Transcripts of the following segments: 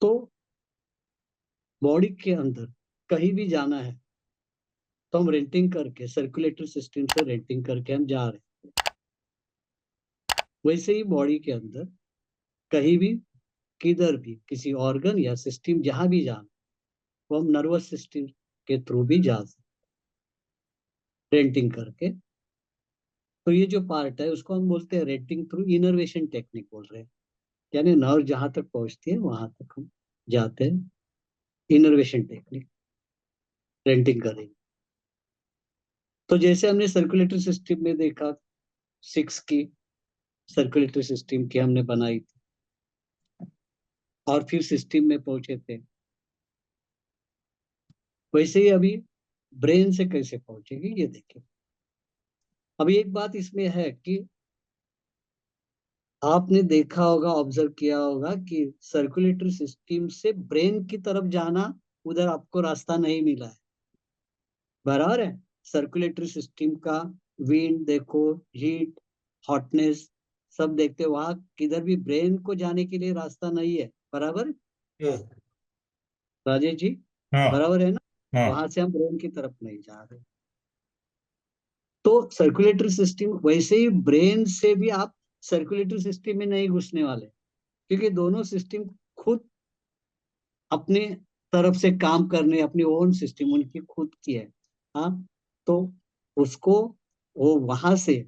तो बॉडी के अंदर कहीं भी जाना है तो हम रेंटिंग करके, सर्कुलेटरी सिस्टम से रेंटिंग करके हम जा रहे हैं। वैसे ही बॉडी के अंदर कहीं भी, किधर भी, किसी ऑर्गन या सिस्टम जहां भी जाना, वो हम नर्वस सिस्टम के थ्रू भी जा सकते, रेंटिंग करके। तो ये जो पार्ट है उसको हम बोलते हैं रेंटिंग थ्रू इनर्वेशन टेक्निक बोल रहे हैं। यानी नर्व जहां तक पहुंचती है वहां तक हम जाते हैं, इनर्वेशन टेक्निक रेंटिंग करेंगे। तो जैसे हमने सर्कुलेटरी सिस्टम में देखा, सिक्स की सर्कुलेटरी सिस्टम की हमने बनाई थी, और फिर सिस्टम में पहुंचे थे। वैसे ही अभी ब्रेन से कैसे पहुंचेगी ये देखिए। अभी एक बात इसमें है कि आपने देखा होगा, ऑब्जर्व किया होगा कि सर्कुलेटरी सिस्टम से ब्रेन की तरफ जाना, उधर आपको रास्ता नहीं मिला है, बराबर है। सर्कुलेटरी सिस्टम का विंड देखो, हीट, हॉटनेस, सब देखते हो, वहां किधर भी ब्रेन को जाने के लिए रास्ता नहीं है, बराबर। हम्म। राजेश जी, हाँ। बराबर है ना। हाँ। वहां से हम ब्रेन की तरफ नहीं जा रहे। तो सर्कुलेटरी सिस्टम, वैसे ही ब्रेन से भी आप सर्कुलेटरी सिस्टम में नहीं घुसने वाले, क्योंकि दोनों सिस्टम खुद अपने तरफ से काम करने, अपनी ओन सिस्टम उनकी खुद की है। हाँ, तो उसको, वो वहां से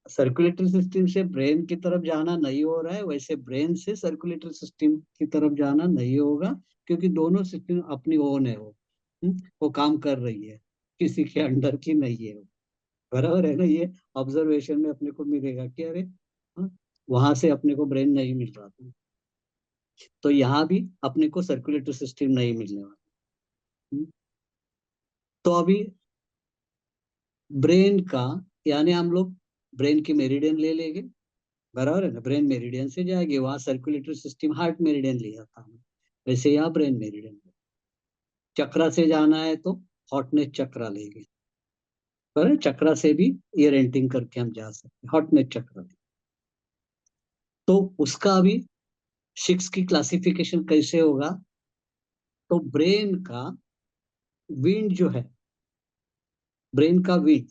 सर्कुलेटरी सिस्टम से ब्रेन की तरफ जाना नहीं हो रहा है, वैसे ब्रेन से सर्कुलेटरी सिस्टम की तरफ जाना नहीं होगा, क्योंकि दोनों सिस्टम अपनी ओन है, वो काम कर रही है, किसी के अंडर की नहीं है वो। बराबर है ना। ये ऑब्जर्वेशन में अपने को मिलेगा कि अरे, वहां से अपने को ब्रेन नहीं मिल रहा था, तो यहाँ भी अपने को सर्कुलेटरी सिस्टम नहीं मिलने वाला। हम्म, तो अभी ब्रेन का, यानी हम लोग ब्रेन की मेरिडियन ले लेंगे, बराबर है ना। ब्रेन मेरिडियन से जाएगी, वहां सर्कुलेटरी सिस्टम हार्ट मेरिडियन लिया था हमने, वैसे यहाँ ब्रेन मेरिडियन। चक्रा से जाना है तो हॉटनेस चक्रा लेंगे, पर चक्रा से भी ये रेंटिंग करके हम जा सकते हैं, हॉटनेस चक्रा। तो उसका अभी सिक्स की क्लासिफिकेशन कैसे होगा, तो ब्रेन का विंड जो है, ब्रेन का विंड,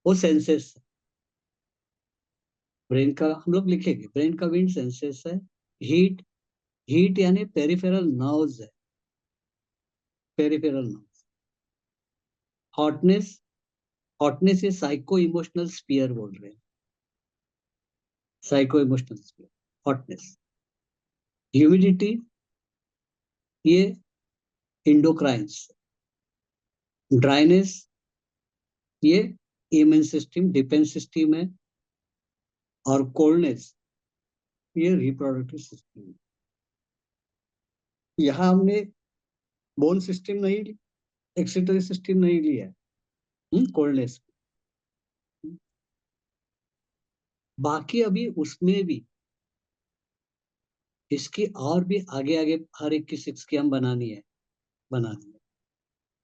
वो सेंसेस, ब्रेन का हम लोग लिखेंगे, ब्रेन का विंड सेंसेस है। हीट, हीट यानी पेरिफेरल नर्व्स है, पेरिफेरल नर्व्स। हॉटनेस, हॉटनेस ये साइको इमोशनल स्पीयर बोल रहे हैं, psycho emotional sphere, hotness. Humidity, ये इंडोक्राइंस। ड्राइनेस, ये इम्यून सिस्टम, डिफेंस सिस्टम है। और कोल्डनेस, ये रिप्रोडक्टिव सिस्टम है। यहाँ हमने बोन सिस्टम नहीं ली, एक्सिटरी सिस्टम नहीं लिया है कोल्डनेस। बाकी अभी उसमें भी इसकी और भी आगे आगे हर एक की सिक्स की हम बनानी है, बनानी है।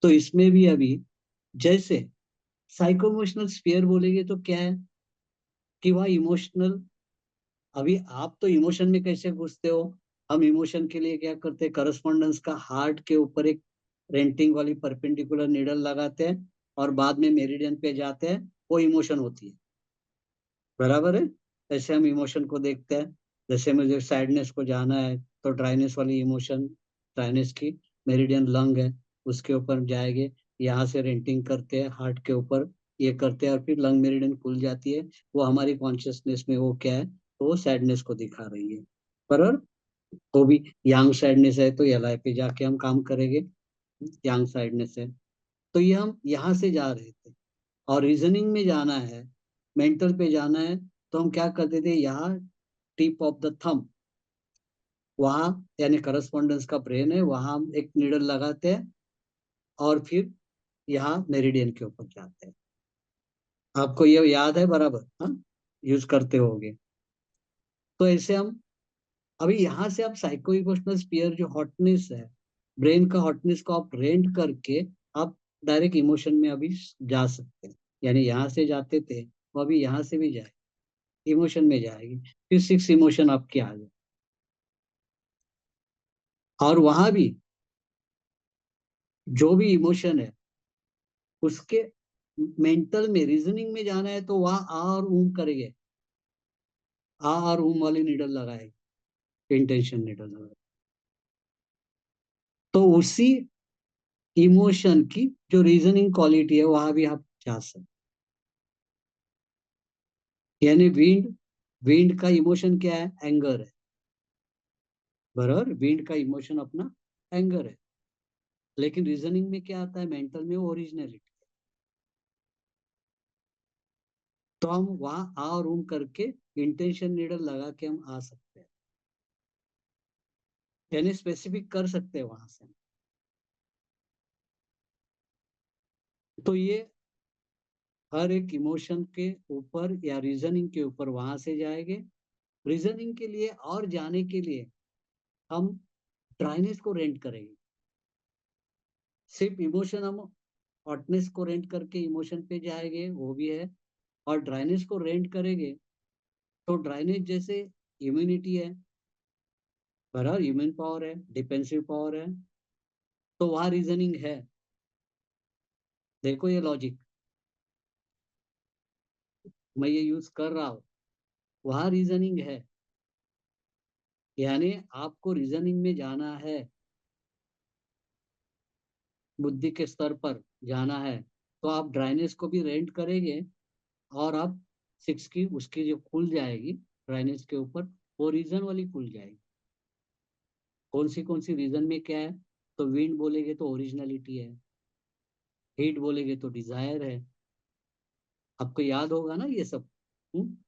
तो इसमें भी अभी जैसे साइको इमोशनल स्फीयर बोलेंगे तो क्या है कि वह इमोशनल, अभी आप तो इमोशन में कैसे घुसते हो, हम इमोशन के लिए क्या करते हैं, करस्पॉन्डेंस का हार्ट के ऊपर एक रेंटिंग वाली परपेंडिकुलर नीडल लगाते हैं, और बाद में मेरिडियन पे जाते हैं, वो इमोशन होती है, बराबर है। ऐसे हम इमोशन को देखते हैं। जैसे मुझे सैडनेस को जाना है तो ड्राइनेस वाली इमोशन, ड्राइनेस की मेरिडियन लंग है, उसके ऊपर जाएंगे, यहाँ से रेंटिंग करते हैं हार्ट के ऊपर, ये करते हैं, और फिर लंग मेरिडियन खुल जाती है, वो हमारी कॉन्शियसनेस में वो क्या है, तो वो सैडनेस को दिखा रही है, बराबर। वो भी यांग सैडनेस है तो एल आई पे जाके हम काम करेंगे, यांग सैडनेस है। तो ये हम यहाँ से जा रहे थे, और रीजनिंग में जाना है, मेंटल पे जाना है, तो हम क्या करते थे, यहाँ टिप ऑफ द थंब, वहां, यानी करस्पॉन्डेंस का ब्रेन है, वहां हम एक नीडल लगाते हैं, और फिर यहाँ मेरिडियन के ऊपर जाते हैं। आपको ये याद है, बराबर, हाँ, यूज करते होगे। तो ऐसे हम, अभी यहाँ से आप साइको इमोशनल स्पीयर जो हॉटनेस है, ब्रेन का हॉटनेस को आप रेंट करके आप डायरेक्ट इमोशन में अभी जा सकते हैं। यानी यहाँ से जाते थे, वो अभी यहाँ से भी जाए, इमोशन में जाएगी, फिर सिक्स इमोशन आपके आ जाए। और वहां भी जो भी इमोशन है उसके मेंटल में, रीजनिंग में जाना है तो वहां आ और करेंगे, आ और वाली नीडल लगाएगी, इंटेंशन नीडल लगाएगी। तो उसी इमोशन की जो रीजनिंग क्वालिटी है वहां भी आप जा सकते। यानी विंड, विंड का इमोशन क्या है? एंगर है, बराबर। विंड का इमोशन अपना एंगर है, लेकिन रीजनिंग में क्या आता है? मेंटल में ओरिजिनलिटी। तो हम वहां आ और करके इंटेंशन नीडल लगा के हम आ सकते हैं, यानी स्पेसिफिक कर सकते हैं वहां से। तो ये हर एक इमोशन के ऊपर या रीजनिंग के ऊपर वहां से जाएंगे। रीजनिंग के लिए और जाने के लिए हम ड्राइनेस को रेंट करेंगे। सिर्फ इमोशन हम हॉटनेस को रेंट करके इमोशन पे जाएंगे, वो भी है। और ड्राइनेस को रेंट करेंगे तो ड्राइनेस जैसे इम्यूनिटी है, बराबर, इम्यून पावर है, डिफेंसिव पावर है, तो वहां रीजनिंग है। देखो ये लॉजिक मैं ये यूज कर रहा हूँ, वहां रीजनिंग है। यानी आपको रीजनिंग में जाना है, बुद्धि के स्तर पर जाना है, तो आप ड्राइनेस को भी रेंट करेंगे। और आप सिक्स की उसकी जो खुल जाएगी ड्राइनेस के ऊपर, वो रीजन वाली खुल जाएगी। कौन सी रीजन में क्या है? तो विंड बोलेगे तो ओरिजिनलिटी है, हीट बोलेगे तो डिजायर है। आपको याद होगा ना ये सब।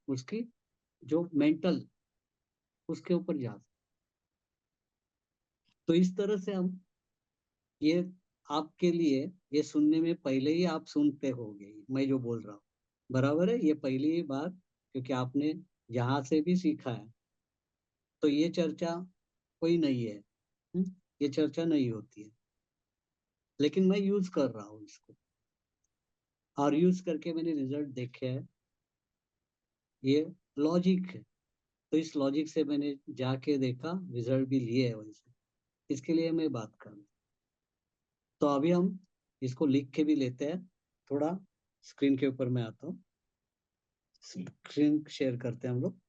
उसकी जो मेंटल, उसके ऊपर जा। तो इस तरह से हम ये आपके लिए, ये सुनने में पहले ही आप सुनते होंगे मैं जो बोल रहा हूँ, बराबर है। ये पहली ही बार, क्योंकि आपने जहां से भी सीखा है, तो ये चर्चा कोई नहीं है। ये चर्चा नहीं होती है, लेकिन मैं यूज कर रहा हूँ इसको, और यूज करके मैंने रिजल्ट देखे हैं। ये लॉजिक है, तो इस लॉजिक से मैंने जाके देखा, रिजल्ट भी लिए है वैसे, इसके लिए मैं बात कर रहा हूँ। तो अभी हम इसको लिख के भी लेते हैं। थोड़ा स्क्रीन के ऊपर मैं आता हूँ, स्क्रीन शेयर करते हैं हम लोग।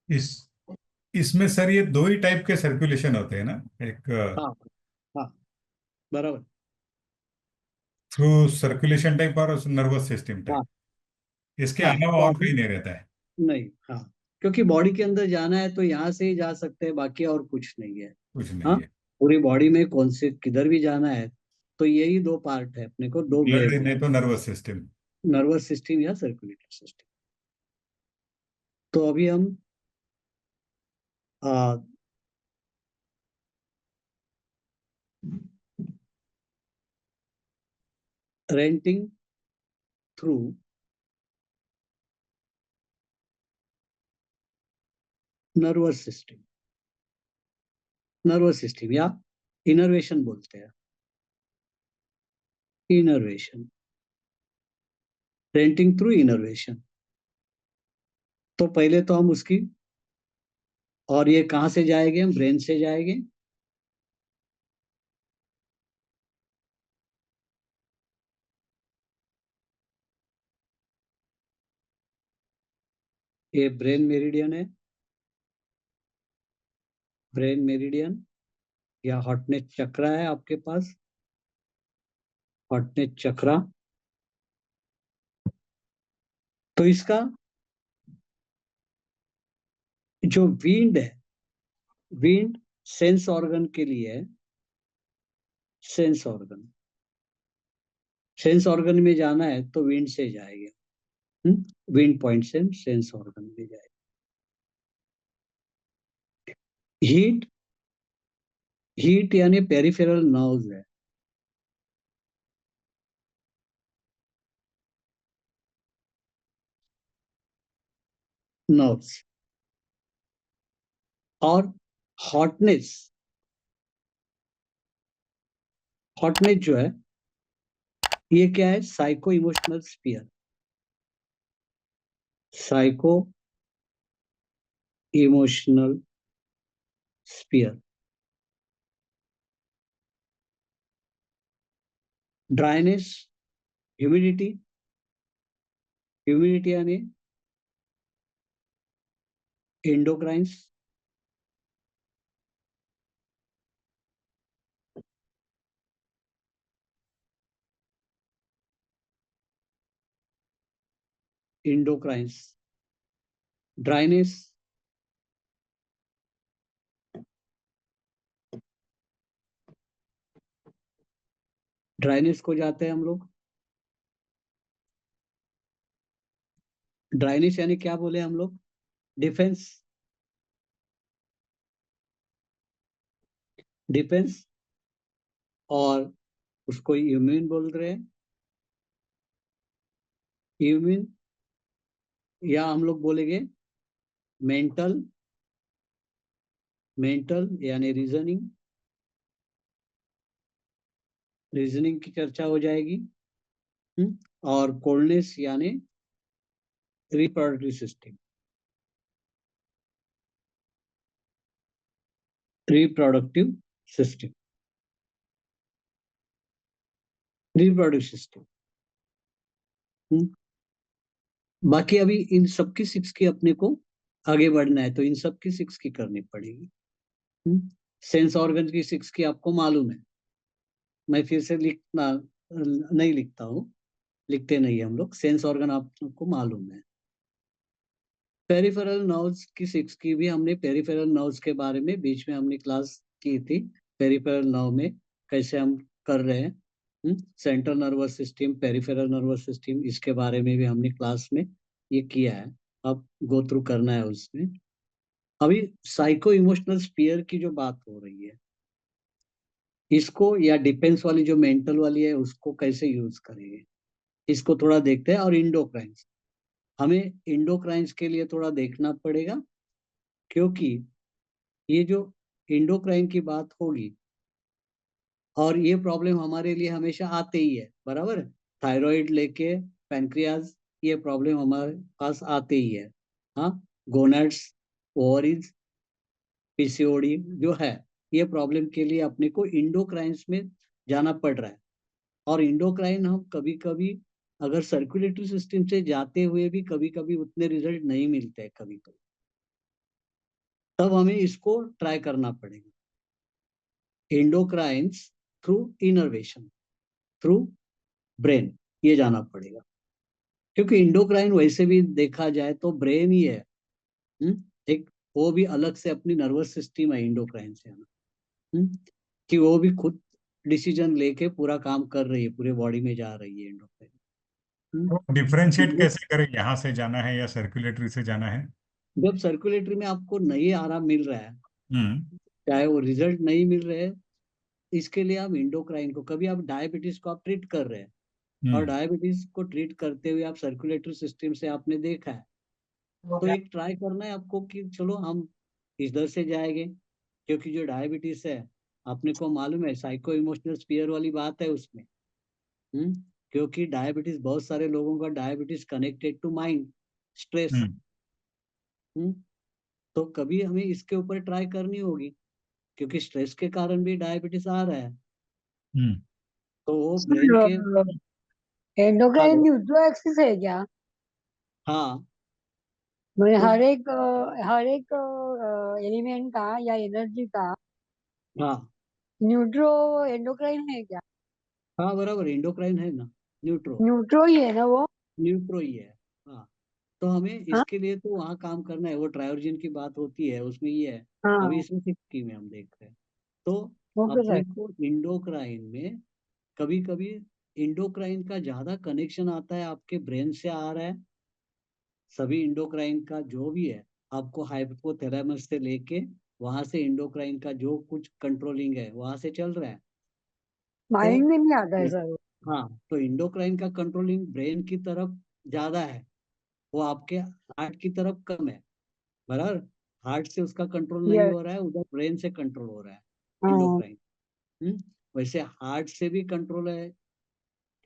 इस इसमें सर ये दो ही टाइप के सर्कुलेशन होते हैं ना, एक हाँ, हाँ, बराबर। थ्रू सर्कुलेशन टाइप और नर्वस सिस्टम हाँ, टाइप। इसके हाँ, अलावा तो और अभी कोई नहीं रहता है? नहीं, हाँ, क्योंकि बॉडी के अंदर जाना है तो यहाँ से ही जा सकते हैं, बाकी और कुछ नहीं है। कुछ नहीं हाँ, है? पूरी बॉडी में कौन से किधर भी जाना है तो यही दो पार्ट है अपने को, दो ब्लड गए बोल, नहीं तो नर्वस सिस्टम। नर्वस सिस्टम या सर्कुलेटरी सिस्टम। तो अभी हम renting through nervous system, nervous system या इनर्वेशन बोलते हैं, इनर्वेशन, रेंटिंग थ्रू इनर्वेशन। तो पहले तो हम उसकी, और ये कहाँ से जाएंगे? हम ब्रेन से जाएंगे। ये ब्रेन मेरिडियन है, ब्रेन मेरिडियन या हॉटनेस चक्रा है आपके पास, हॉटनेस चक्रा। तो इसका जो विंड है, विंड सेंस ऑर्गन के लिए है, सेंस ऑर्गन, सेंस ऑर्गन में जाना है तो विंड से जाएगा। विंड पॉइंट से सेंस ऑर्गन में जाएगा। हीट, हीट यानी पेरिफेरल नर्व्स है, नर्व्स। और हॉटनेस, हॉटनेस जो है ये क्या है? Psycho emotional sphere. Psycho emotional sphere. Dryness, humidity, humidity यानी एंडोक्राइन्स, एंडोक्राइन्स, ड्राइनेस, ड्राइनेस को जाते हैं हम लोग। ड्राइनेस यानी क्या बोले हम लोग? डिफेंस, डिफेंस, और उसको इम्यून बोल रहे हैं, इम्यून, या हम लोग बोलेंगे मेंटल, मेंटल यानी रीजनिंग, रीजनिंग की चर्चा हो जाएगी। और कोल्डनेस यानी reproductive system, reproductive system, reproductive system. बाकी अभी इन सबकी सिक्स की अपने को आगे बढ़ना है, तो इन सबकी सिक्स की करनी पड़ेगी। सेंस ऑर्गन की सिक्स की आपको मालूम है, मैं फिर से लिखना नहीं लिखता हूँ, लिखते नहीं हम लोग, सेंस ऑर्गन आपको मालूम है। पेरिफेरल नर्व्स की सिक्स की भी हमने, पेरिफेरल नर्व्स के बारे में बीच में हमने क्लास की थी, पेरिफेरल नर्व में कैसे हम कर रहे हैं, central nervous system, peripheral nervous system, इसके बारे में भी हमने क्लास में ये किया है, अब गो थ्रू करना है उसमें। अभी साइको इमोशनल स्पीयर की जो बात हो रही है, इसको या डिफेंस वाली जो मेंटल वाली है उसको कैसे यूज करेंगे, इसको थोड़ा देखते हैं। और इंडोक्राइंस, हमें इंडोक्राइंस के लिए थोड़ा देखना पड़ेगा, क्योंकि ये जो इंडोक्राइन की बात होगी, और ये प्रॉब्लम हमारे लिए हमेशा आते ही है, बराबर, थायराइड लेके पैनक्रियाज, ये प्रॉब्लम हमारे पास आते ही है। हाँ, गोनाड्स, ओवरीज, पीसीओडी जो है, ये प्रॉब्लम के लिए अपने को इंडोक्राइंस में जाना पड़ रहा है। और इंडोक्राइन हम कभी कभी अगर सर्कुलेटरी सिस्टम से जाते हुए भी कभी कभी उतने रिजल्ट नहीं मिलते हैं कभी कभी, तब हमें इसको ट्राई करना पड़ेगा। एंडोक्राइंस थ्रू इनर्वेशन, थ्रू ब्रेन, ये जाना पड़ेगा, क्योंकि इंडोक्राइन वैसे भी देखा जाए तो ब्रेन ही है। एक वो भी अलग से अपनी नर्वस सिस्टम है इंडोक्राइन से, कि वो भी खुद डिसीजन लेके पूरा काम कर रही है, पूरे बॉडी में जा रही है एंडोक्राइन। तो डिफरेंशिएट कैसे करें, यहाँ से जाना है या सर्कुलेटरी से जाना है? जब सर्कुलेटरी में आपको नहीं आराम मिल रहा है, हम्म। चाहे वो रिजल्ट नहीं मिल रहे हैं, इसके लिए आप इंडोक्राइन को, कभी आप डायबिटीज को आप ट्रीट कर रहे हैं, और हम्म। डायबिटीज को ट्रीट करते हुए आप सर्कुलेटरी सिस्टम से आपने देखा है, तो एक ट्राई करना है आपको कि चलो हम इधर से जाएंगे, क्योंकि जो डायबिटीज है, अपने को मालूम है साइको इमोशनल स्पीयर वाली बात है उसमें। हम्म क्योंकि डायबिटीज, बहुत सारे लोगों का diabetes connected to mind, stress. Hmm. Hmm तो कभी हमें इसके ऊपर ट्राई करनी होगी, क्योंकि स्ट्रेस के कारण भी डायबिटीज आ रहा है, हम्म। तो वो ब्रेन के। हाँ एंडोक्राइन बोलो। न्यूट्रो एक्सिस है क्या? हाँ, मैं तो हर एक एलिमेंट का या एनर्जी का हाँ न्यूट्रो एंडोक्राइन है क्या? हाँ, बराबर, इंडोक्राइन है ना, न्यूट्रो, न्यूट्रो ही है ना वो? न्यूट्रो ही है। हाँ, तो हमें हाँ इसके लिए तो वहाँ काम करना है, वो ट्रायोजन की बात होती है उसमें ये है। अभी हाँ। इसमें सिक्स की में हम देख रहे हैं, तो ओके अपने सर। को इंडोक्राइन में कभी कभी इंडोक्राइन का ज्यादा कनेक्शन आता है, आपके ब्रेन से आ रहा है, सभी इंडोक्राइन का जो भी है, आपको हाइपोथैलेमस से लेके वहां से इंडोक्राइन का जो कुछ कंट्रोलिंग है वहां से चल रहा है। तो माइंड में नहीं आता है सर वो। हाँ, तो इंडोक्राइन का कंट्रोलिंग ब्रेन की तरफ ज्यादा है, वो आपके हार्ट की तरफ कम है, बराबर। हार्ट से उसका कंट्रोल नहीं यस। हो रहा है, उधर ब्रेन से कंट्रोल हो रहा है हाँ। इंडोक्राइन। हम्म वैसे हार्ट से भी कंट्रोल है,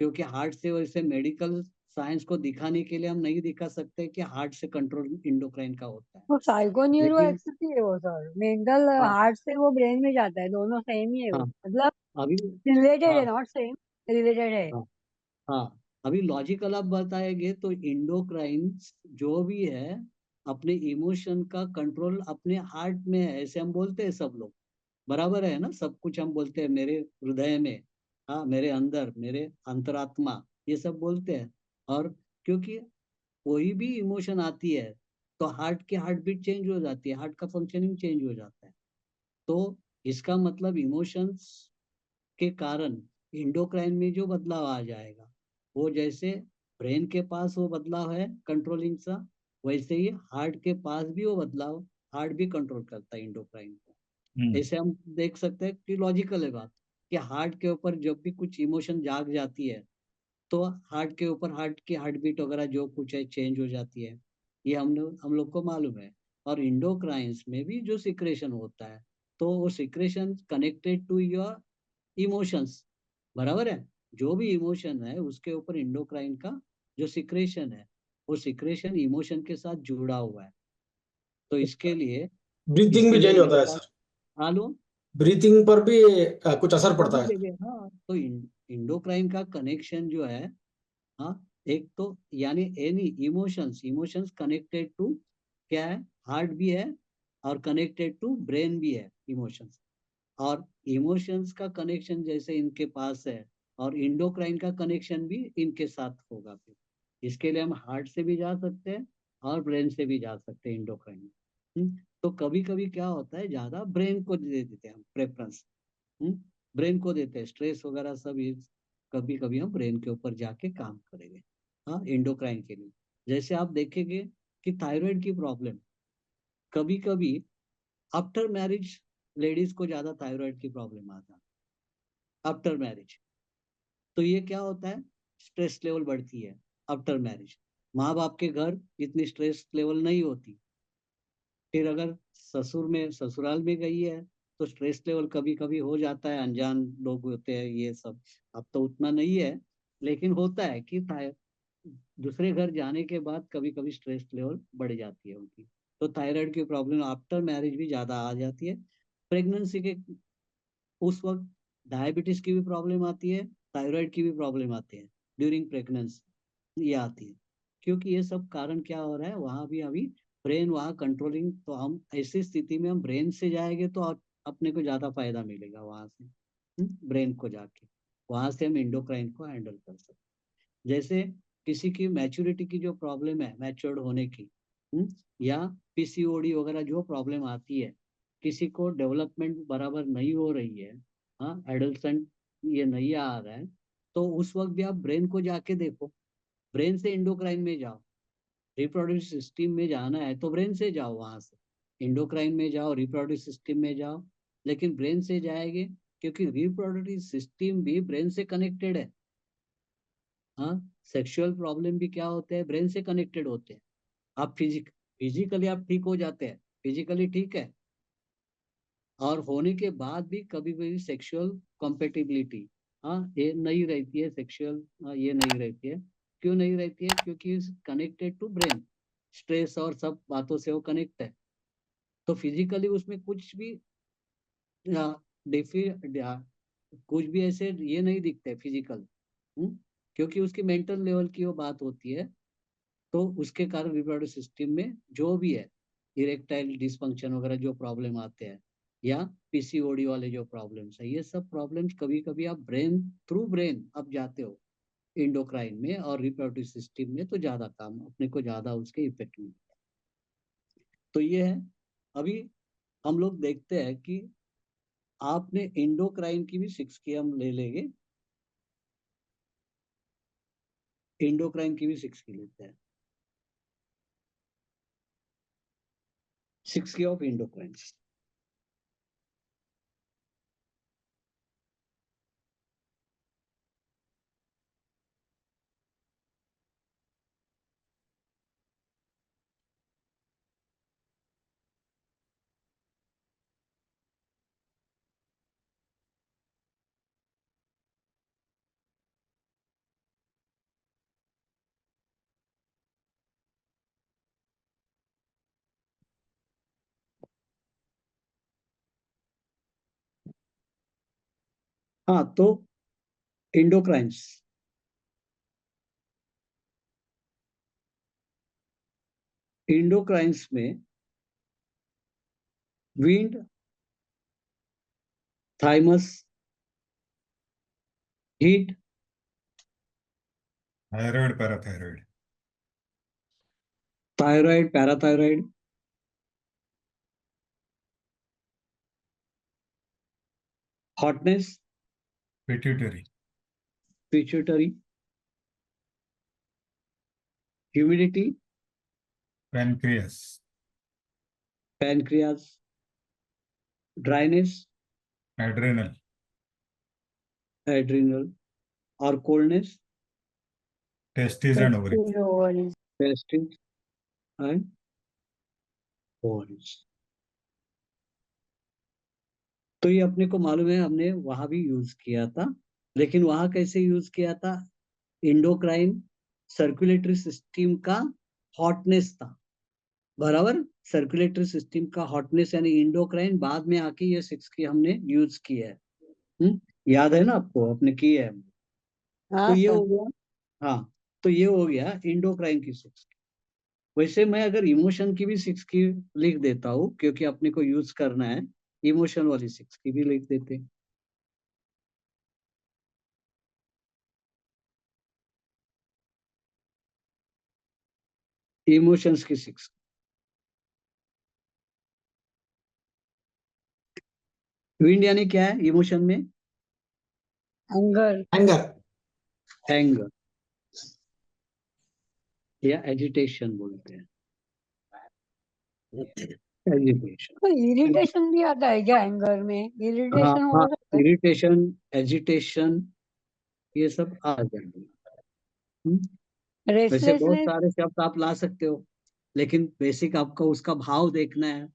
क्योंकि हार्ट से वैसे मेडिकल साइंस को दिखाने के लिए हम नहीं दिखा सकते कि हार्ट से कंट्रोल इंडोक्राइन का होता है, वो साइको न्यूरो लेकिन एक्सिस है वो सर, मेंटल हाँ हार्ट से वो ब्रेन में जाता है, दोनों सेम ही है वो, हाँ मतलब अभी रिलेटेड है, हाँ नॉट सेम, रिलेटेड है। हाँ हाँ अभी लॉजिकल आप बताएंगे तो इंडोक्राइन जो भी है अपने इमोशन का कंट्रोल अपने हार्ट में है, ऐसे हम बोलते हैं सब लोग, बराबर है ना, सब कुछ हम बोलते हैं मेरे हृदय में, हाँ मेरे अंदर, मेरे अंतरात्मा, ये सब बोलते हैं। और क्योंकि कोई भी इमोशन आती है तो हार्ट की हार्ट बीट चेंज हो जाती है, हार्ट का फंक्शनिंग चेंज हो जाता है। तो इसका मतलब इमोशंस के कारण इंडोक्राइन में जो बदलाव आ जाएगा, वो जैसे ब्रेन के पास वो बदलाव है कंट्रोलिंग सा, वैसे ही हार्ट के पास भी वो बदलाव, हार्ट भी कंट्रोल करता है इंडोक्राइन को। हम्म ऐसे हम देख सकते हैं कि लॉजिकल है बात, कि हार्ट के ऊपर जब भी कुछ इमोशन जाग जाती है तो हार्ट के ऊपर हार्ट की हार्ट बीट वगैरह जो कुछ है चेंज हो जाती है, ये हम लोग को मालूम है। और इंडोक्राइंस में भी जो सिक्रेशन होता है, तो वो secretion connected to your emotions, बराबर है, जो भी इमोशन है उसके ऊपर इंडोक्राइन का जो सिक्रेशन है, वो सिक्रेशन इमोशन के साथ जुड़ा हुआ है। तो ब्रीथिंग इसके भी लिए चेंज होता मेरे है पास, सर? आलू, ब्रीथिंग पर भी कुछ असर पड़ता सभी है? जगह हाँ, तो इंडोक्राइन का कनेक्शन जो है, हाँ, एक तो यानी any emotions, emotions connected to क्या है, हार्ट भी है, और कनेक्टेड टू ब्रेन भी है इमोशंस। और इमोशंस का कनेक्शन जैसे इनके पास है, और इंडोक्राइन का कनेक्शन भी इनके साथ होगा, फिर इसके लिए हम हार्ट से भी जा सकते हैं और ब्रेन से भी जा सकते हैं इंडोक्राइन। तो कभी कभी क्या होता है, ज्यादा ब्रेन को दे देते हैं हम प्रेफरेंस, ब्रेन को देते हैं, स्ट्रेस वगैरह सब ये कभी कभी हम ब्रेन के ऊपर जाके काम करेंगे, हाँ इंडोक्राइन के लिए। जैसे आप देखेंगे कि थायराइड की प्रॉब्लम कभी कभी आफ्टर मैरिज लेडीज को ज्यादा थायराइड की प्रॉब्लम आता है आफ्टर मैरिज। तो ये क्या होता है, स्ट्रेस लेवल बढ़ती है आफ्टर मैरिज, माँ बाप के घर इतनी स्ट्रेस लेवल नहीं होती, फिर अगर ससुराल में गई है तो स्ट्रेस लेवल कभी कभी हो जाता है, अनजान लोग होते हैं ये सब, अब तो उतना नहीं है, लेकिन होता है कि दूसरे घर जाने के बाद कभी कभी स्ट्रेस लेवल बढ़ जाती है उनकी। तो थायराइड की प्रॉब्लम आफ्टर मैरिज भी ज्यादा आ जाती है। प्रेगनेंसी के उस वक्त डायबिटीज की भी प्रॉब्लम आती है, थायराइड की भी प्रॉब्लम आती है ड्यूरिंग प्रेगनेंसी, ये आती है। क्योंकि ये सब कारण क्या हो रहा है, वहां भी अभी ब्रेन वहाँ कंट्रोलिंग, तो हम ऐसी स्थिति में हम ब्रेन से जाएंगे तो अपने को ज्यादा फायदा मिलेगा वहां से, ब्रेन को जाके वहां से हम इंडोक्राइन को हैंडल कर सकते हैं। जैसे किसी की मैच्योरिटी की जो प्रॉब्लम है, मैच्योर्ड होने की, या पीसीओडी वगैरह जो प्रॉब्लम आती है, किसी को डेवलपमेंट बराबर नहीं हो रही है, हाँ एडल्ट ये नहीं आ रहा है, तो उस वक्त भी आप ब्रेन को जाके देखो, ब्रेन से इंडोक्राइन में जाओ, रिप्रोडक्टिव सिस्टम में जाना है तो ब्रेन से जाओ, वहां से इंडोक्राइन में जाओ, रिप्रोडक्टिव सिस्टम में जाओ, लेकिन ब्रेन से जाएंगे क्योंकि रिप्रोडक्टिव सिस्टम भी ब्रेन से कनेक्टेड है, हाँ, सेक्सुअल प्रॉब्लम भी क्या होते हैं, ब्रेन से कनेक्टेड होते हैं। आप फिजिकली आप ठीक हो जाते हैं, फिजिकली ठीक है, और होने के बाद भी कभी कभी सेक्सुअल कंपेटिबिलिटी, हाँ ये नहीं रहती है, सेक्सुअल ये नहीं रहती है। क्यों नहीं रहती है, क्योंकि कनेक्टेड टू ब्रेन, स्ट्रेस और सब बातों से वो कनेक्ट है। तो फिजिकली उसमें कुछ भी डिफी कुछ भी ऐसे ये नहीं दिखते फिजिकल, क्योंकि उसकी मेंटल लेवल की वो बात होती है। तो उसके कारण रिप्रोडक्टिव सिस्टम में जो भी है, इरेक्टाइल डिसफंक्शन वगैरह जो प्रॉब्लम आते हैं, या पीसीओडी वाले जो प्रॉब्लम्स है, ये सब प्रॉब्लम्स कभी कभी आप ब्रेन थ्रू ब्रेन आप जाते हो इंडोक्राइन में और रिप्रोडक्टिव सिस्टम में, तो ज्यादा काम अपने को ज्यादा उसके इफेक्ट में। तो ये है। अभी हम लोग देखते हैं कि आपने इंडोक्राइन की भी सिक्स की हम ले लेंगे, इंडोक्राइन की भी सिक्स की लेते हैं, सिक्स की ऑफ इंडोक्राइन। हाँ, तो इंडोक्राइंस, इंडोक्राइंस में wind, thymus, heat, thyroid parathyroid, thyroid, parathyroid, hotness, pituitary, pituitary, humidity, pancreas, pancreas, dryness, adrenal, adrenal, और coldness, testis and ovary. Testes, ovaries. Testis and ovaries. तो ये अपने को मालूम है, हमने वहां भी यूज किया था, लेकिन वहां कैसे यूज किया था? इंडोक्राइन सर्कुलेटरी सिस्टम का हॉटनेस था, बराबर। सर्कुलेटरी सिस्टम का हॉटनेस यानी इंडोक्राइन, बाद में आके ये 6 की हमने यूज किया है। याद है ना आपको, आपने किया है। तो हाँ ये हो सर। गया। हाँ, तो ये हो गया इंडोक्राइन की 6। वैसे मैं अगर इमोशन की भी 6 की लिख देता हूँ, क्योंकि अपने को यूज करना है, इमोशन वाली 6 की भी लिख देते हैं। इमोशंस की 6। विंड यानी क्या है इमोशन में? एंगर। एंगर, एंगर या एजिटेशन बोलते हैं, एजिटेशन। तो इरिटेशन भी आता है क्या एंगर में? हाँ इरिटेशन हाँ, हो सकता है। इरिटेशन, एजिटेशन, ये सब आ जाएंगे। वैसे बहुत रेस्टलेसनेस। सारे शब्द आप ला सकते हो, लेकिन बेसिक आपको उसका भाव देखना है।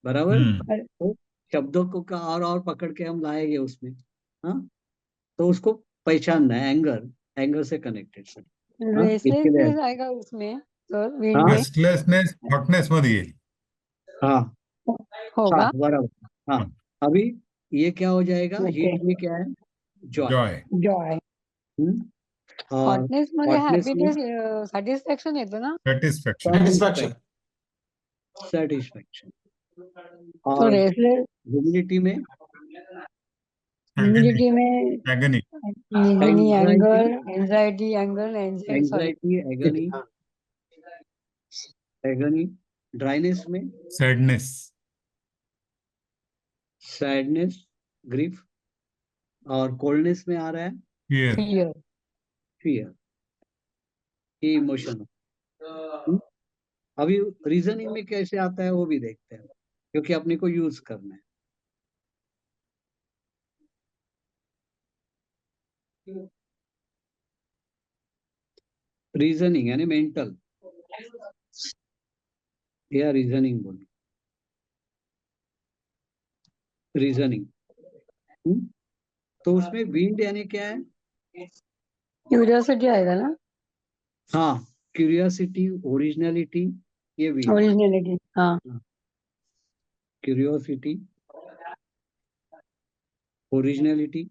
बराबर। तो शब्दों को का और पकड़ के हम लाएंगे उसमें। हाँ, तो उसको पहचानना है, एंगर, एंगर से कनेक्टेड सर। हाँ, इसके लिए। रेस्टलेसनेस आएगा उसमें सर, विंड हाँ में रेस्टलेसनेस हॉटनेस मध्ये येईल. हाँ हाँ, होगा। बराबर। हाँ, अभी ये क्या हो जाएगा? ओके। हीट में क्या है? जॉय। Joy, Joy. और हॉटनेस मध्ये हॉटनेस में हॅपीनेस, सॅटिस्फॅक्शन येतं ना? Satisfaction, satisfaction. सेटिस्फैक्शन। तो और रेस्टलेस ह्यूमिडिटी में ह्यूमिडिटी में agony, anxiety, anxiety, sorry. Anxiety, agony, हाँ, एगनी। ड्राइनेस में सैडनेस, सैडनेस, ग्रीफ। और कोल्डनेस में आ रहा है फियर, फियर। फियर। ये इमोशन। अभी रीजनिंग में कैसे आता है वो भी देखते हैं, क्योंकि अपने को यूज करना है। रीजनिंग यानी मेंटल या रीजनिंग बोलो, रीजनिंग। तो उसमें विंड यानी क्या है? क्यूरियोसिटी आएगा ना? हाँ, क्यूरियोसिटी, ओरिजिनलिटी, ये विंड। ओरिजिनलिटी, हाँ। क्यूरियोसिटी, ओरिजिनलिटी,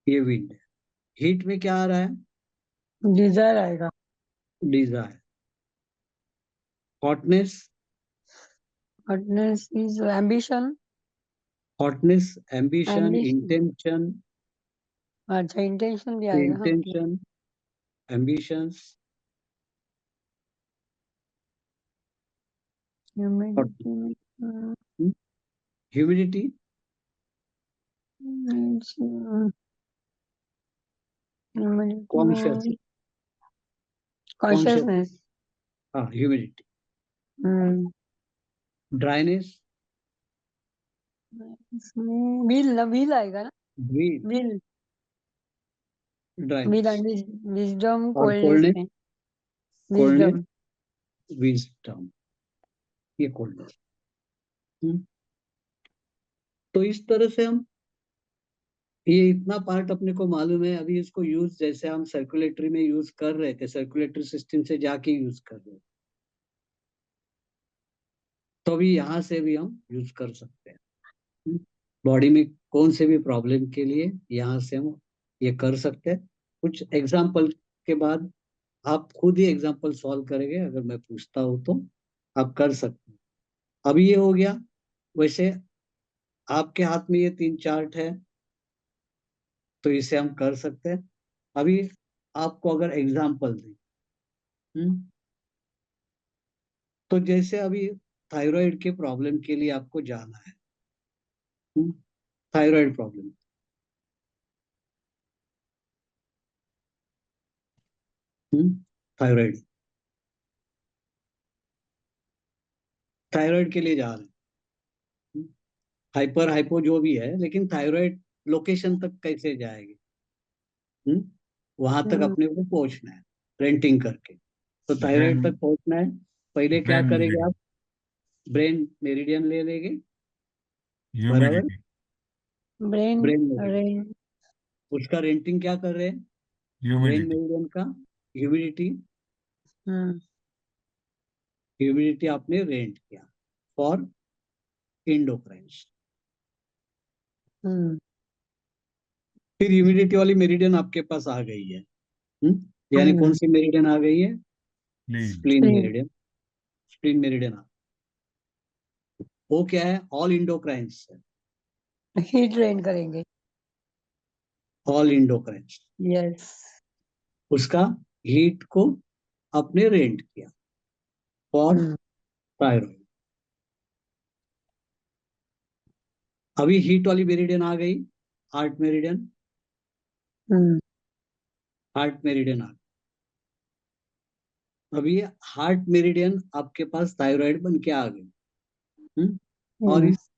ये विंड है। हीट में क्या आ रहा है? डिजायर आएगा। Desire. Hotness, hotness is ambition. Hotness, ambition, ambition, intention, अच्छा इंटेंशन भी आएगा, हाँ। Intention, ambitions. ह्यूमिडिटी में ह्यूमिडिटी, ह्यूमिडिटी कॉन्शियस, में कॉन्शियस। कॉन्शियसनेस। हाँ, ह्यूमिडिटी। ड्राइनेस, इसमें व्हील, व्हील आएगा ना? Green, wheel, wheel dryness. And wisdom और कोल्डनेस कोल्डनेस, में कोल्डनेस, विजडम। विजडम, ये कोल्डनेस। तो इस तरह से हम, ये इतना पार्ट अपने को मालूम है। अभी इसको यूज जैसे हम सर्कुलेटरी में यूज कर रहे थे, सर्कुलेटरी सिस्टम से जाके यूज कर रहे थे, तो अभी यहाँ से भी हम यूज कर सकते हैं। बॉडी में कौन से भी प्रॉब्लम के लिए यहाँ से हम ये कर सकते हैं। कुछ एग्जाम्पल के बाद आप खुद ही एग्जाम्पल सॉल्व करेंगे, अगर मैं पूछता हूँ तो आप कर सकते हैं। अभी ये हो गया। वैसे आपके हाथ में ये 3 चार्ट है, तो इसे हम कर सकते हैं। अभी आपको अगर एग्जाम्पल दें, तो जैसे अभी थायराइड के प्रॉब्लम के लिए आपको जाना है, थायराइड प्रॉब्लम, थायराइड थायराइड के लिए जा रहे हैं, हाइपर हाइपो जो भी है, लेकिन थायराइड लोकेशन तक कैसे जाएगी, वहां तक अपने को पहुंचना है रेंटिंग करके। तो थायराइड ब्रेन तक पहुंचना है, पहले क्या ब्रेन करेंगे मेरिडियन, आप? ब्रेन मेरिडियन ले लेंगे, बराबर। Humidity, brain brain meridian, rain उसका रेंटिंग क्या कर रहे हैं? ब्रेन ह्यूमिडिटी, मेरिडियन का ह्यूमिडिटी, हम्म ह्यूमिडिटी आपने रेंट किया फॉर इंडोक्राइन्स। हम्म फिर ह्यूमिडिटी वाली मेरिडियन आपके पास आ गई है, यानी कौन सी मेरिडियन आ गई है? लीन, स्प्लीन मेरिडियन। स्प्लीन मेरिडियन वो क्या है? ऑल इंडोक्राइन्स है, हीट रेन करेंगे। ऑल इंडोक्राइन्स। यस। उसका हीट को आपने रेंट किया फॉर थायराइड। अभी हीट वाली मेरिडियन आ गई, हार्ट मेरिडियन। हार्ट मेरिडियन आ गई। अभी हार्ट मेरिडियन आपके पास थायराइड बन के आ गई, और इस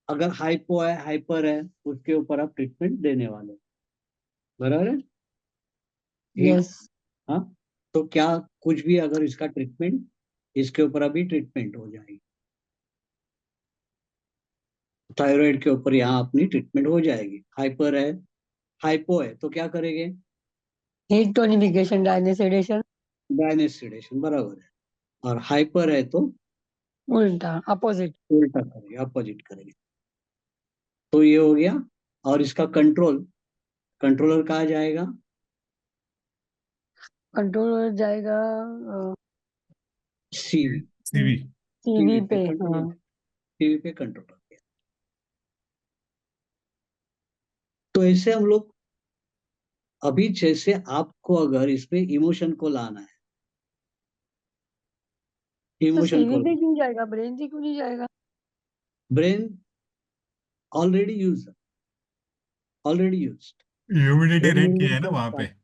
अगर हाइपो है, हाइपर है, उसके ऊपर आप ट्रीटमेंट देने वाले, बराबर है? Heat, yes. हाँ। तो क्या कुछ भी अगर इसका ट्रीटमेंट, इसके ऊपर अभी ट्रीटमेंट हो जाएगी, थायराइड के ऊपर यहाँ अपनी ट्रीटमेंट हो जाएगी। हाइपर है, हाइपो है, तो क्या करेंगे? हीट टोनिफिकेशन, डायनेसेडेशन, डायनेस सेडेशन, बराबर है। और हाइपर है तो उल्टा अपोजिट। उल्टा करेंगे, अपोजिट करेंगे। तो ये हो गया। और इसका कंट्रोल, कंट्रोलर कहाँ जाएगा? कंट्रोल जाएगा सीवी। सीवी, सीवी पे पे। कंट्रोलर, हाँ। सीवी पे कंट्रोलर। तो ऐसे हम लोग, अभी जैसे आपको अगर इसमें इमोशन को लाना है, तो इमोशन सीवी को, पे क्यों जाएगा? ब्रेन से क्यों नहीं जाएगा? Brain already use, already use. Humidity brain rate किया मेरिडियन है ना के वहां आसपास, पे।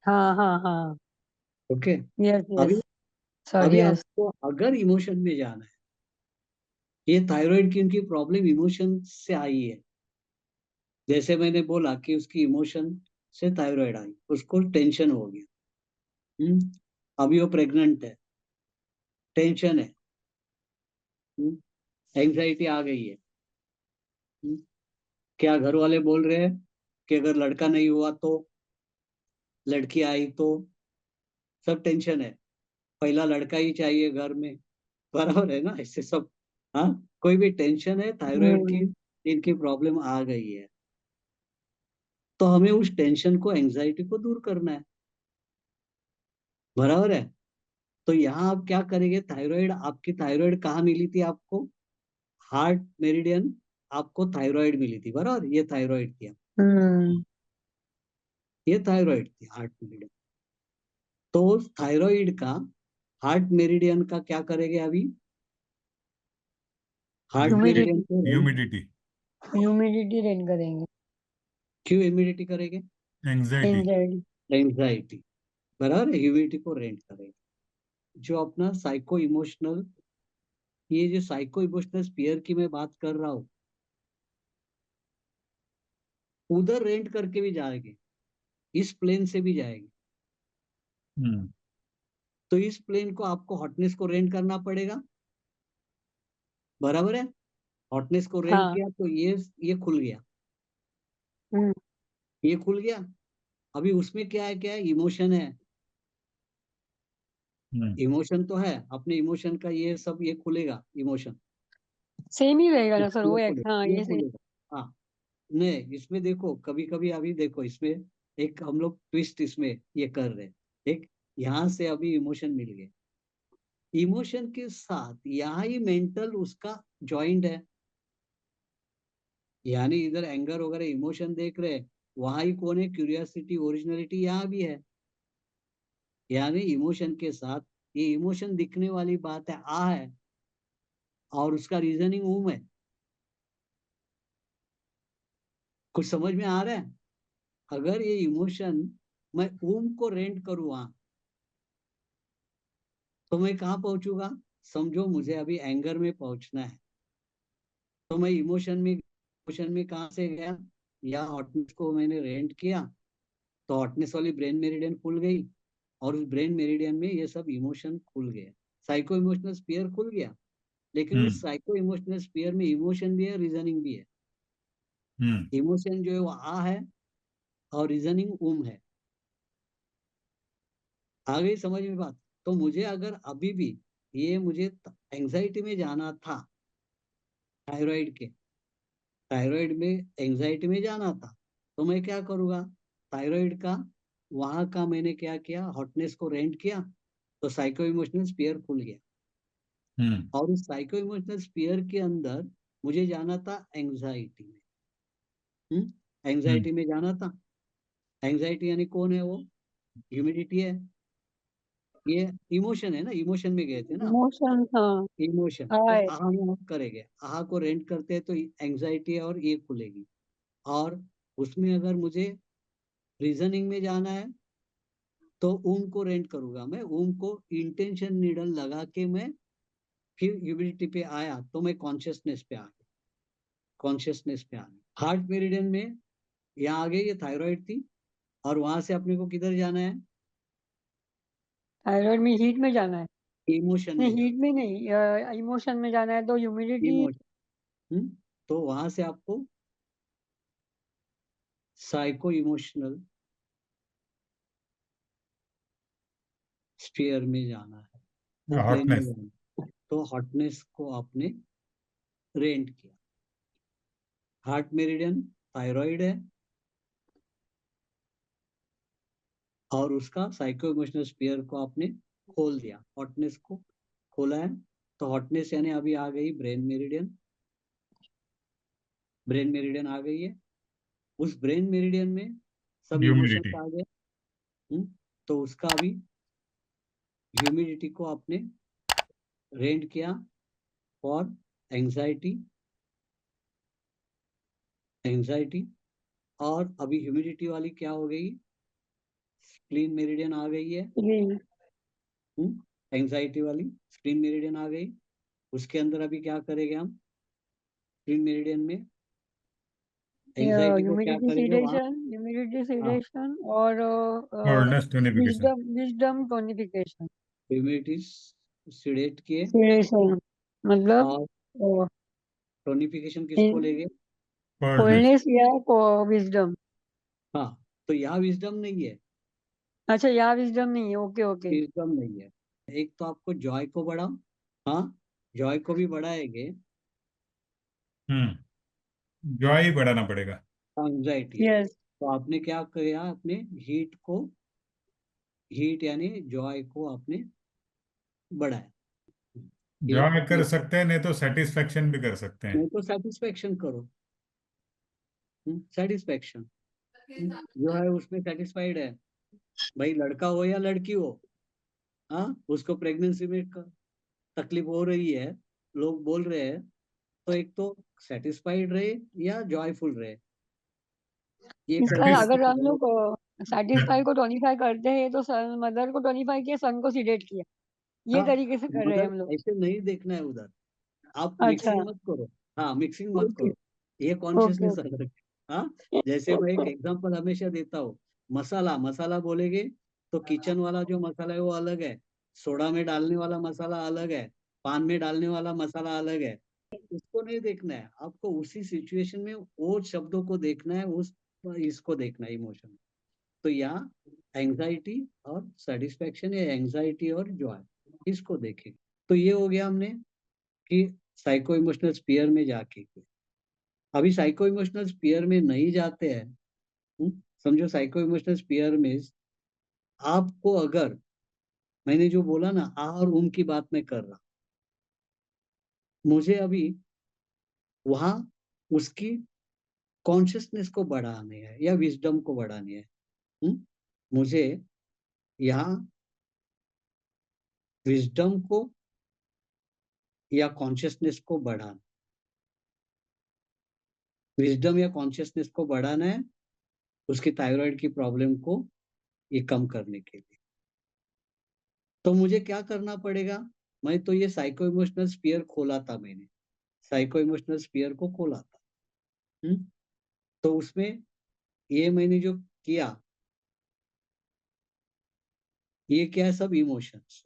हाँ हाँ हाँ। ओके। यस अभी यस सर, अभी यस। आपको अगर इमोशन में जाना है, ये थायराइड की उनकी प्रॉब्लम इमोशन से आई है। जैसे मैंने बोला कि उसकी इमोशन से थायराइड आई, उसको टेंशन हो गया, अभी वो प्रेग्नेंट है, टेंशन है, एंग्जाइटी आ गई है, क्या घर वाले बोल रहे हैं कि अगर लड़का नहीं हुआ तो, लड़की आई तो, सब टेंशन है, पहला लड़का ही चाहिए घर में, बराबर है ना? ऐसे सब, हाँ, कोई भी टेंशन है, थायराइड की इनकी प्रॉब्लम आ गई है, तो हमें उस टेंशन को, एंग्जाइटी को दूर करना है, बराबर है? तो यहाँ आप क्या करेंगे? थायराइड, आपकी थायराइड कहाँ मिली थी आपको? हार्ट मेरिडियन आपको थायराइड मिली थी, बराबर? ये थायराइड थी, ये थायराइड थी, हार्ट मेरिडियन। तो थायराइड का, हार्ट मेरिडियन का क्या करेंगे अभी? हार्ट मेरिडियन ह्यूमिडिटी, को ह्यूमिडिटी, ह्यूमिडिटी रेन करेंगे। क्यों इम्यूनिटी करेंगे? Anxiety, anxiety. एंग्जाइटी, बराबर है? ह्यूमिडिटी को रेंट करेंगे। जो अपना साइको इमोशनल, ये जो साइको इमोशनल स्पीयर की मैं बात कर रहा हूँ, उधर रेंट करके भी जाएंगे, इस प्लेन से भी जाएंगे। तो इस प्लेन को आपको हॉटनेस को रेंट करना पड़ेगा, बराबर है? हॉटनेस को रेंट हाँ। किया तो ये खुल गया, ये खुल गया। अभी उसमें क्या है, क्या है? इमोशन है, इमोशन तो है, अपने इमोशन का ये सब, ये खुलेगा इमोशन, सेम ही रहेगा ना सर, वो ये एक, हाँ ये सेम। खुलेगा। हाँ, नहीं इसमें देखो कभी कभी अभी देखो इसमें एक हम लोग ट्विस्ट इसमें ये कर रहे हैं। एक यहाँ से अभी इमोशन मिल गए, इमोशन के साथ यहाँ ही मेंटल उसका जॉइंट है, यानी इधर एंगर वगैरह इमोशन देख रहे हैं, वहां ही कौन है, क्यूरियोसिटी ओरिजिनलिटी यहाँ भी है। यानी इमोशन के साथ ये इमोशन दिखने वाली बात है आ है, और उसका रीजनिंग ऊम है। कुछ समझ में आ रहा है? अगर ये इमोशन मैं ऊम को रेंट करूँ वहां, तो मैं कहाँ पहुंचूंगा? समझो मुझे अभी एंगर में पहुंचना है, तो मैं इमोशन में कहाँ से गया, या हॉटनेस को मैंने रेंट किया, तो हॉटनेस वाली ब्रेन मेरिडियन खुल गई, और उस ब्रेन मेरिडियन में ये सब इमोशन खुल गए, साइको इमोशनल स्पीयर खुल गया। लेकिन उस साइको इमोशनल स्पीयर में इमोशन भी है, रीजनिंग भी है। इमोशन जो है वो आ है, और रीजनिंग उम है। आ गई समझ में बात? तो मुझे अगर अभी भी ये मुझे एंजाइटी में जाना था, थायराइड के, थायराइड में एंजाइटी में जाना था, तो मैं क्या करूँगा, थायराइड का वहां का मैंने क्या किया, हॉटनेस को रेंट किया, तो साइको इमोशनल स्पीयर खुल गया। और उस साइको इमोशनल स्पीयर के अंदर मुझे जाना था एंजाइटी में। एंजाइटी में जाना था। एंजाइटी यानी कौन है वो, ह्यूमिडिटी है, ये इमोशन है ना, इमोशन में गए थे ना, इमोशन, हाँ। इमोशन तो हाय। आहा में आप करेंगे, आहा को रेंट करते हैं तो एंजाइटी है और ये खुलेगी। और उसमें अगर मुझे रीजनिंग में जाना है, तो ऊम को रेंट करूंगा मैं, ऊम को इंटेंशन नीडल लगा के मैं फिर ह्यूमिडिटी पे आया, तो मैं कॉन्शियसनेस पे आ गया, कॉन्शियसनेस पे आ गया। हार्ट मेरिडियन में यहाँ आ गई, ये थायराइड थी, और वहां से अपने को किधर जाना है, थायराइड में हीट में जाना है? इमोशन नहीं, में हीट जाना में नहीं, इमोशन में जाना है, तो है, ह्यूमिडिटी। इमोशन। तो वहां से आपको साइको इमोशनल स्फीयर में जाना है, वो प्लेन में हॉटनेस। जाना है। तो हॉटनेस को आपने रेंट किया, हार्ट मेरिडियन थायराइड है, और उसका साइको इमोशनल स्फीयर को आपने खोल दिया, हॉटनेस को खोला है। तो हॉटनेस यानी अभी आ गई ब्रेन मेरिडियन, ब्रेन मेरिडियन आ गई है। उस ब्रेन मेरिडियन में सब इमोशंस ह्यूमिडिटी। आ गए। तो उसका अभी ह्यूमिडिटी को आपने रेंट किया फॉर एंजाइटी, एंजाइटी। और अभी ह्यूमिडिटी वाली क्या हो गई, स्प्लीन मेरिडियन आ गई है। एंजाइटी वाली स्प्लीन मेरिडियन आ गई। उसके अंदर अभी क्या करेंगे हम, स्प्लीन मेरिडियन में एंजाइटी को क्या ह्यूमिडिटी करेंगे वहां, सीडेशन, ह्यूमिडिटी हाँ, सीडेशन, और coldness tonification. Wisdom tonification. Humidity सिडेट किए, सीडेशन मतलब और टोनिफिकेशन किसको लेंगे, कोल्डनेस। कोल्डनेस या विजडम? हाँ। तो यहाँ विजडम नहीं है, अच्छा, या विजडम नहीं है, ओके ओके। विजडम नहीं है। एक तो आपको जॉय को बढ़ाओ, हाँ, जॉय को भी बढ़ाएंगे, जॉय ही बढ़ाना पड़ेगा। एंजाइटी है। यस। तो आपने क्या किया, अपने हीट को, हीट यानी जॉय को आपने बढ़ाया। जॉय कर एक सकते हैं, नहीं तो सेटिस्फेक्शन भी कर सकते हैं। नहीं तो सेटिस्फेक्शन करो, सेटिस्फेक्शन जो है उसमें सेटिस्फाइड है, भाई लड़का हो या लड़की हो, हाँ, उसको प्रेगनेंसी में तकलीफ हो रही है, लोग बोल रहे हैं, तो एक तो सेटिस्फाइड रहे या जॉयफुल रहे, ये इसका करके सेटिस अगर हम देखो। लोग सेटिस्फाई को टोनिफाई करते हैं, तो सन मदर को टोनिफाई किया, सन को सीडेट किया, ये हाँ, तरीके से कर रहे हैं मगर हम लोग। ऐसे नहीं देखना है उधर, आप अच्छा। मिक्सिंग मत करो। हाँ, मिक्सिंग मत ओके करो, ये ओके कॉन्शियसनेस ओके। अलग है। हाँ, जैसे मैं एक एग्जांपल हमेशा देता हूँ, मसाला, मसाला बोलेगे तो किचन वाला जो मसाला है वो अलग है, सोडा में डालने वाला मसाला अलग है, पान में डालने वाला मसाला अलग है। उसको नहीं देखना है आपको, उसी सिचुएशन में वो शब्दों को देखना है, उस इसको देखना है, इमोशन। तो यहाँ एंजाइटी और सेटिस्फेक्शन, या एंजाइटी और जॉय, इसको देखें। तो ये हो गया हमने कि साइको इमोशनल स्पीयर में जाके। अभी साइको इमोशनल स्पीयर में नहीं जाते हैं, समझो साइको इमोशनल स्पीयर में आपको अगर, मैंने जो बोला ना आ और की बात मैं कर रहा, मुझे अभी वहां उसकी कॉन्शियसनेस को बढ़ाने है या विजडम को बढ़ानी है। मुझे यहाँ विजडम को या कॉन्शियसनेस को बढ़ाना, विजडम या कॉन्शियसनेस को बढ़ाना है उसकी थायराइड की प्रॉब्लम को ये कम करने के लिए। तो मुझे क्या करना पड़ेगा, मैं तो ये साइको इमोशनल स्पीयर खोला था, मैंने साइको इमोशनल स्पीयर को खोला था। तो उसमें ये मैंने जो किया, ये क्या है, सब इमोशंस।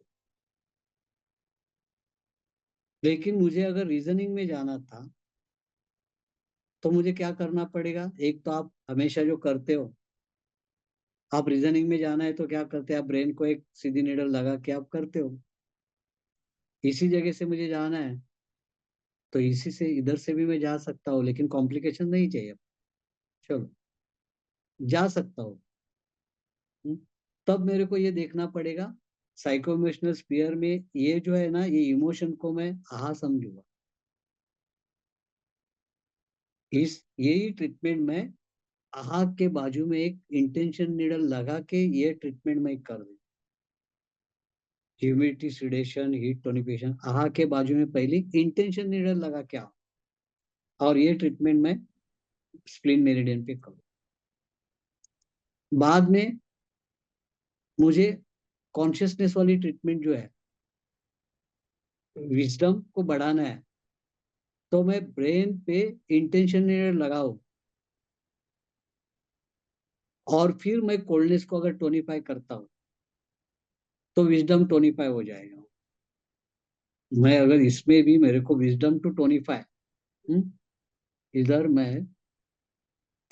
लेकिन मुझे अगर रीजनिंग में जाना था तो मुझे क्या करना पड़ेगा, एक तो आप हमेशा जो करते हो, आप रीजनिंग में जाना है तो क्या करते हैं, आप ब्रेन को एक सीधी नीडल लगा के आप करते हो। इसी जगह से मुझे जाना है तो इसी से इधर से भी मैं जा सकता हूँ, लेकिन कॉम्प्लिकेशन नहीं चाहिए। चलो जा सकता हूँ। तब मेरे को ये देखना पड़ेगा साइको इमोशनल स्पीयर में ये जो है ना, ये इमोशन को मैं समझूंगा। इस यही ट्रीटमेंट में आहा के बाजू में एक इंटेंशन नीडल लगा के ये ट्रीटमेंट मैं कर दूं। ह्यूमिडिटी, सिडेशन, हीट टोनिफिकेशन, आहा के बाजू में पहले इंटेंशन नीडल लगा के आओ और ये ट्रीटमेंट मैं स्प्लीन मेरिडियन पे करूं। बाद में मुझे कॉन्शियसनेस वाली ट्रीटमेंट जो है, विजडम को बढ़ाना है, तो मैं ब्रेन पे इंटेंशन नीडल लगाऊं और फिर मैं कोल्डनेस को अगर टोनिफाई करता हूं तो विजडम टोनिफाई हो जाएगा। मैं अगर इसमें भी मेरे को विजडम टू टोनिफाई, इधर मैं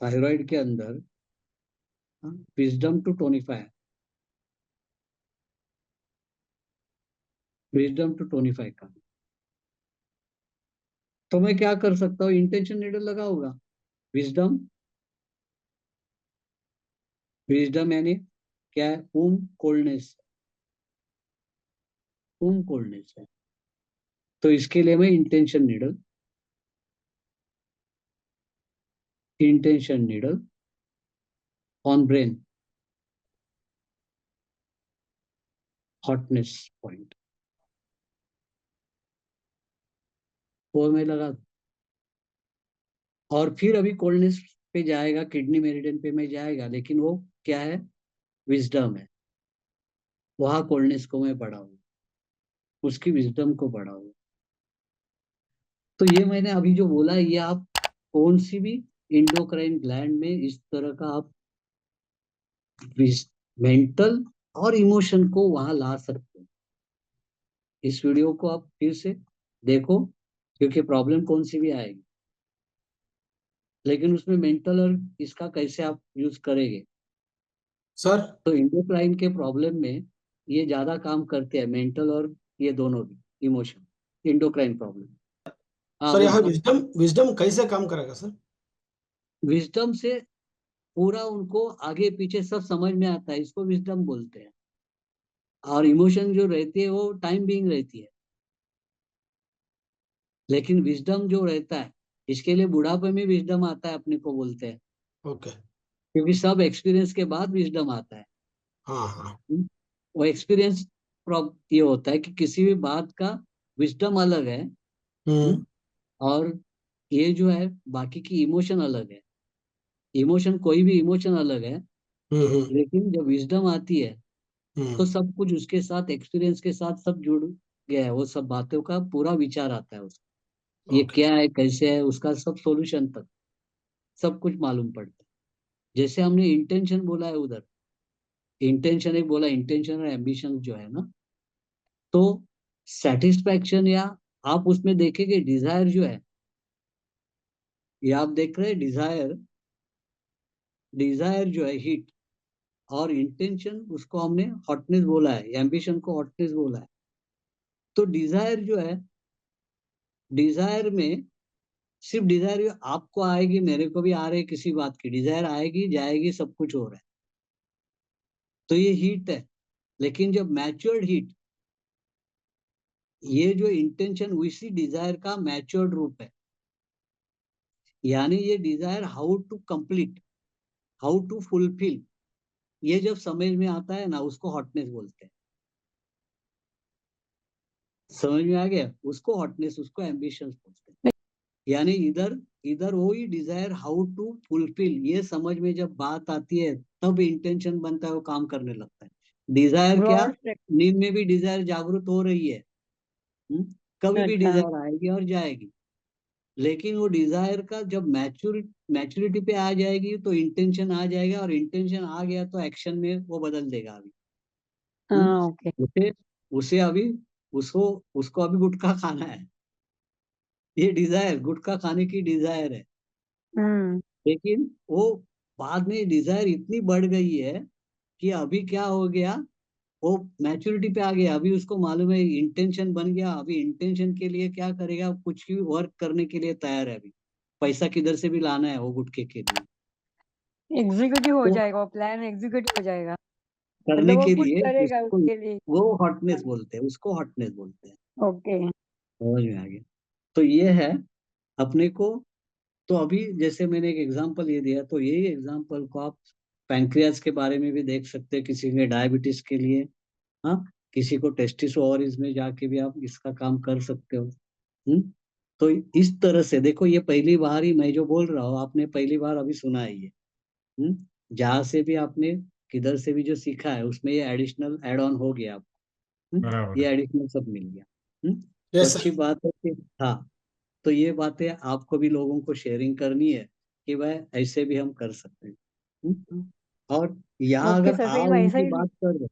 थायराइड के अंदर wisdom to tonify, wisdom to tonify का, तो मैं क्या कर सकता हूँ, इंटेंशन नीडल लगा होगा, विजडम, विजडम यानी क्या है, कोल्डनेस, कोल्डनेस है। तो इसके लिए मैं intention needle on brain, hotness point, वो मैं लगा दूं। और फिर अभी कोल्डनेस पे जाएगा, किडनी मेरिडियन पे में जाएगा, लेकिन वो क्या है, विजडम है। वहां कोल्डनेस को मैं बढ़ाऊंगा, उसकी विजडम को बढ़ाऊंगा। तो ये मैंने अभी जो बोला, ये आप कौन सी भी इंडोक्राइन ग्लैंड में इस तरह का आप मेंटल और इमोशन को वहां ला सकते हो। इस वीडियो को आप फिर से देखो, क्योंकि प्रॉब्लम कौन सी भी आएगी, लेकिन उसमें मेंटल और इसका कैसे आप यूज करेंगे। सर तो इंडोक्राइन के प्रॉब्लम में ये ज्यादा काम करते हैं, मेंटल और ये दोनों भी, इमोशन, इंडोक्राइन प्रॉब्लम। हाँ सर यहाँ बोलो। विजडम विजडम कैसे काम करेगा सर? विजडम से पूरा उनको आगे पीछे सब समझ में आता है, इसको विजडम बोलते हैं। और इमोशन जो रहती है वो टाइम बीइंग रहती है, लेकिन विजडम जो रहता है, इसके लिए बुढ़ापे में विजडम आता है, अपने को बोलते हैं, ओके। क्योंकि सब एक्सपीरियंस के बाद विजडम आता है। हाँ हाँ। वो एक्सपीरियंस ये होता है कि किसी भी बात का विजडम अलग है, हम्म और ये जो है बाकी की इमोशन अलग है। इमोशन, कोई भी इमोशन अलग है, हम्म लेकिन जब विजडम आती है तो हम्म सब कुछ उसके साथ, एक्सपीरियंस के साथ सब जुड़ गया है, वो सब बातों का पूरा विचार आता है उसको, ये ओके। क्या है, कैसे है, उसका सब सॉल्यूशन तक सब कुछ मालूम पड़ता है। जैसे हमने इंटेंशन बोला है उधर, इंटेंशन एक बोला, इंटेंशन और एम्बिशन जो है ना, तो सेटिस्फैक्शन, या आप उसमें देखेंगे डिजायर जो है, ये आप देख रहे हैं डिजायर, डिजायर जो है हीट, और इंटेंशन उसको हमने हॉटनेस बोला है, एम्बिशन को हॉटनेस बोला है। तो डिजायर जो है डिजायर में सिर्फ डिजायर आपको आएगी, मेरे को भी आ रही है, किसी बात की डिजायर आएगी जाएगी, सब कुछ हो रहा है, तो ये हीट है। लेकिन जब मैच्योर्ड हीट, ये जो इंटेंशन उसी डिजायर का मैच्योर्ड रूप है, यानी ये desire how to complete, how to fulfil, ये जब समझ में आता है ना, उसको हॉटनेस बोलते हैं। समझ में आ गया? उसको हॉटनेस, उसको एम्बिशन बोलते हैं। यानी इधर इधर वही डिजायर हाउ टू फुलफिल, ये समझ में जब बात आती है तब इंटेंशन बनता है, वो काम करने लगता है। डिजायर क्या, ब्रॉड। नींद में भी डिजायर जागृत हो रही है, कभी भी अच्छा। डिजायर आएगी और जाएगी, लेकिन वो डिजायर का जब मैच्योरिटी पे आ जाएगी तो इंटेंशन आ जाएगा, और इंटेंशन आ गया तो एक्शन में वो बदल देगा अभी। हाँ, ओके। उसे उसे अभी उसको उसको अभी गुटखा खाना है, ये डिजायर गुटखा खाने की डिजायर है। हम्म। लेकिन वो बाद में डिजायर इतनी बढ़ गई है कि अभी क्या हो गया, वो मैच्योरिटी पे आ गया, अभी उसको मालूम है इंटेंशन बन गया, अभी इंटेंशन के लिए क्या करेगा, कुछ भी वर्क करने के लिए तैयार है, अभी पैसा किधर से भी लाना है वो गुटखे के लिए। एग्जीक्यूटिव हो तो जाएगा, वो प्लान एग्जीक्यूटिव हो जाएगा, करने मतलब वो के कुछ लिए करेगा उसको, उसके लिए। वो हॉटनेस बोलते हैं, उसको हॉटनेस बोलते हैं। ओके। समझ में आ गया? तो ये है अपने को। तो अभी जैसे मैंने एक एग्जांपल ये दिया, तो यही एग्जांपल को आप पैंक्रियाज के बारे में भी देख सकते हैं, किसी के डायबिटीज के लिए, हाँ, किसी को टेस्टिस ओवरीज में जाके भी आप इसका काम कर सकते हो। तो इस तरह से देखो, ये पहली बार ही मैं जो बोल रहा हूँ, आपने पहली बार अभी सुना है ये। जहाँ से भी आपने किधर से भी जो सीखा है, उसमें ये एडिशनल एड ऑन हो गया आपको। बराबर ये है। एडिशनल सब मिल गया। तो यस अच्छी सर। बात है कि हाँ, तो ये बातें आपको भी लोगों को शेयरिंग करनी है कि भाई ऐसे भी हम कर सकते हैं। और यहाँ ओके अगर सर, आओ फिर वैसा उनकी ही। बात कर रहे,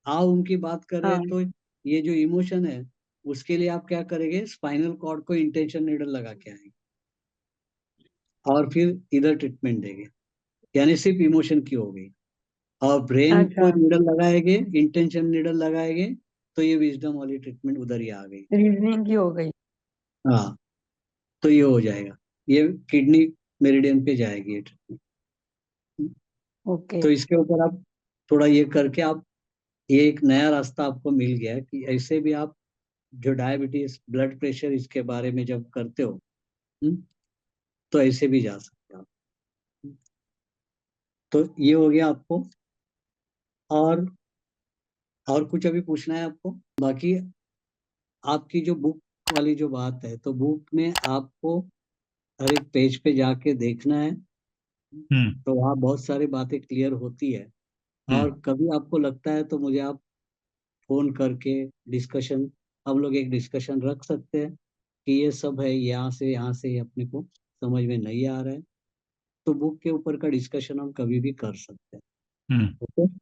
आओ उनकी बात कर रहे हाँ। हैं, तो ये जो इमोशन है, उसके लिए आप क्या करेंगे, स्पाइनल कॉर्ड को इंटेंशन नीडल लगा के आएंगे और फिर इधर ट्रीटमेंट देंगे, यानी सिर्फ इमोशन की हो गई। और ब्रेन को अच्छा। नीडल लगाएंगे, इंटेंशन नीडल लगाएंगे, तो ये विजडम वाली ट्रीटमेंट उधर ही आ गई। रीजनिंग की हो गई। हाँ, तो ये हो जाएगा, ये किडनी मेरिडियन पे जाएगी ये ट्रीटमेंट। ओके। तो इसके ऊपर आप थोड़ा ये करके आप, ये एक नया रास्ता आपको मिल गया है कि ऐसे भी आप जो डायबिटीज, ब्लड प्रेशर, इसके बारे में जब करते हो, हम्म, तो ऐसे भी जा सकते हो आप। तो ये हो गया आपको। और कुछ अभी पूछना है आपको? बाकी आपकी जो बुक वाली जो बात है, तो बुक में आपको हर एक पेज पे जाके देखना है, हम्म। तो वहाँ बहुत सारी बातें क्लियर होती है। और हम्म। कभी आपको लगता है तो मुझे आप फोन करके डिस्कशन, हम लोग एक डिस्कशन रख सकते हैं कि ये सब है, यहाँ से अपने को समझ में नहीं आ रहा है, तो बुक के ऊपर का डिस्कशन हम कभी भी कर सकते हैं। हम्म। ओके।